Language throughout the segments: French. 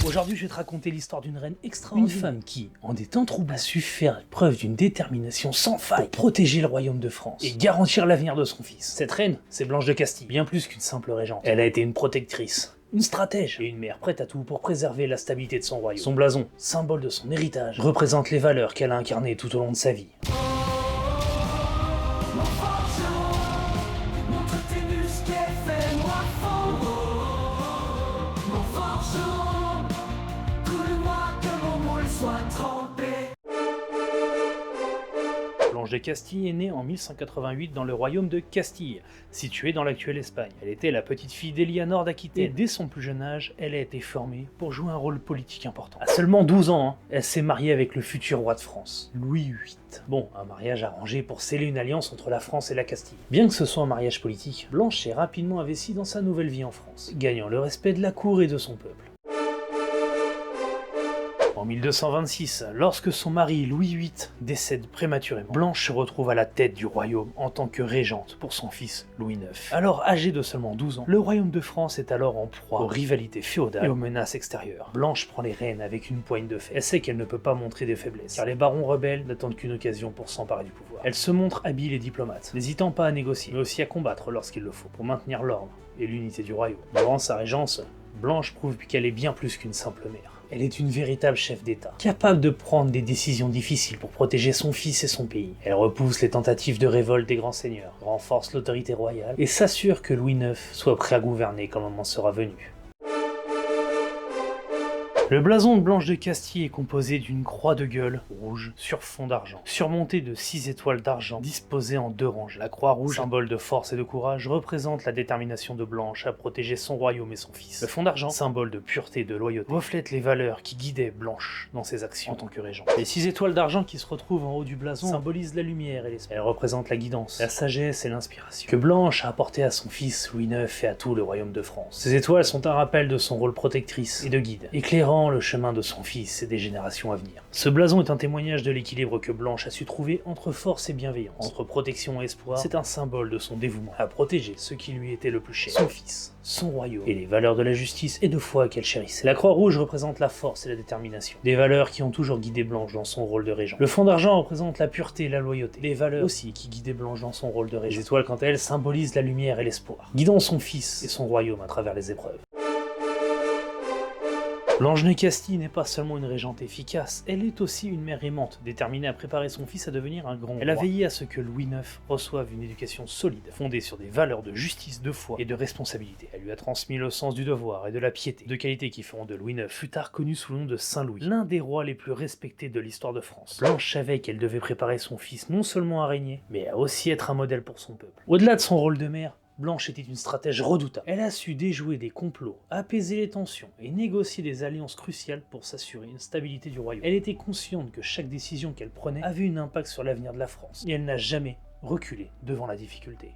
Aujourd'hui, je vais te raconter l'histoire d'une reine extraordinaire. Une femme qui, en des temps troublés, a su faire preuve d'une détermination sans faille pour protéger le royaume de France et garantir l'avenir de son fils. Cette reine, c'est Blanche de Castille, bien plus qu'une simple régente. Elle a été une protectrice, une stratège et une mère prête à tout pour préserver la stabilité de son royaume. Son blason, symbole de son héritage, représente les valeurs qu'elle a incarnées tout au long de sa vie. Blanche de Castille est née en 1188 dans le royaume de Castille, situé dans l'actuelle Espagne. Elle était la petite fille d'Élianor d'Aquitaine, et dès son plus jeune âge, elle a été formée pour jouer un rôle politique important. À seulement 12 ans, elle s'est mariée avec le futur roi de France, Louis VIII. Bon, un mariage arrangé pour sceller une alliance entre la France et la Castille. Bien que ce soit un mariage politique, Blanche s'est rapidement investie dans sa nouvelle vie en France, gagnant le respect de la cour et de son peuple. En 1226, lorsque son mari Louis VIII décède prématurément, Blanche se retrouve à la tête du royaume en tant que régente pour son fils Louis IX. Alors âgé de seulement 12 ans, le royaume de France est alors en proie aux rivalités féodales et aux menaces extérieures. Blanche prend les rênes avec une poigne de fer. Elle sait qu'elle ne peut pas montrer des faiblesses, car les barons rebelles n'attendent qu'une occasion pour s'emparer du pouvoir. Elle se montre habile et diplomate, n'hésitant pas à négocier, mais aussi à combattre lorsqu'il le faut, pour maintenir l'ordre et l'unité du royaume. Durant sa régence, Blanche prouve qu'elle est bien plus qu'une simple mère. Elle est une véritable chef d'État, capable de prendre des décisions difficiles pour protéger son fils et son pays. Elle repousse les tentatives de révolte des grands seigneurs, renforce l'autorité royale et s'assure que Louis IX soit prêt à gouverner quand le moment sera venu. Le blason de Blanche de Castille est composé d'une croix de gueule rouge sur fond d'argent, surmontée de 6 étoiles d'argent disposées en 2 rangées. La croix rouge, symbole de force et de courage, représente la détermination de Blanche à protéger son royaume et son fils. Le fond d'argent, symbole de pureté et de loyauté, reflète les valeurs qui guidaient Blanche dans ses actions en tant que régente. Les 6 étoiles d'argent qui se retrouvent en haut du blason symbolisent la lumière et l'espoir. Elles représentent la guidance, la sagesse et l'inspiration que Blanche a apporté à son fils Louis IX et à tout le royaume de France. Ces étoiles sont un rappel de son rôle protectrice et de guide, éclairant le chemin de son fils et des générations à venir. Ce blason est un témoignage de l'équilibre que Blanche a su trouver entre force et bienveillance, entre protection et espoir. C'est un symbole de son dévouement à protéger ce qui lui était le plus cher, son fils, son royaume, et les valeurs de la justice et de foi qu'elle chérissait. La croix rouge représente la force et la détermination, des valeurs qui ont toujours guidé Blanche dans son rôle de régent. Le fond d'argent représente la pureté et la loyauté, des valeurs aussi qui guidaient Blanche dans son rôle de régent. Les étoiles, quant à elles, symbolisent la lumière et l'espoir, guidant son fils et son royaume à travers les épreuves. Blanche de Castille n'est pas seulement une régente efficace, elle est aussi une mère aimante, déterminée à préparer son fils à devenir un grand roi. Elle a veillé à ce que Louis IX reçoive une éducation solide, fondée sur des valeurs de justice, de foi et de responsabilité. Elle lui a transmis le sens du devoir et de la piété, deux qualités qui feront de Louis IX plus tard connu sous le nom de Saint Louis, l'un des rois les plus respectés de l'histoire de France. Blanche savait qu'elle devait préparer son fils non seulement à régner, mais à aussi être un modèle pour son peuple. Au-delà de son rôle de mère, Blanche était une stratège redoutable. Elle a su déjouer des complots, apaiser les tensions et négocier des alliances cruciales pour s'assurer une stabilité du royaume. Elle était consciente que chaque décision qu'elle prenait avait un impact sur l'avenir de la France, et elle n'a jamais reculé devant la difficulté.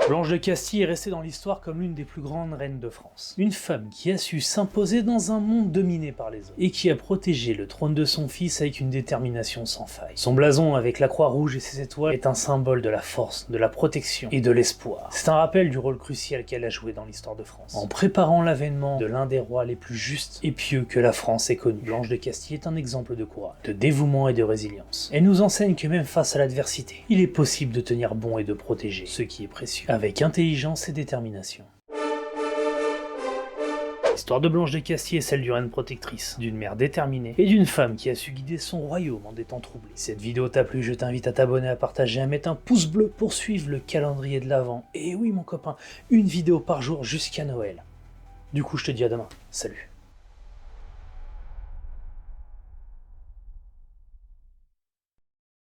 Blanche de Castille est restée dans l'histoire comme l'une des plus grandes reines de France. Une femme qui a su s'imposer dans un monde dominé par les hommes, et qui a protégé le trône de son fils avec une détermination sans faille. Son blason avec la croix rouge et ses étoiles est un symbole de la force, de la protection et de l'espoir. C'est un rappel du rôle crucial qu'elle a joué dans l'histoire de France, en préparant l'avènement de l'un des rois les plus justes et pieux que la France ait connu. Blanche de Castille est un exemple de courage, de dévouement et de résilience. Elle nous enseigne que même face à l'adversité, il est possible de tenir bon et de protéger ce qui est précieux, avec intelligence et détermination. L'histoire de Blanche de Castille est celle d'une reine protectrice, d'une mère déterminée et d'une femme qui a su guider son royaume en des temps troublés. Si cette vidéo t'a plu, je t'invite à t'abonner, à partager, à mettre un pouce bleu pour suivre le calendrier de l'Avent. Et oui mon copain, une vidéo par jour jusqu'à Noël. Du coup je te dis à demain, salut.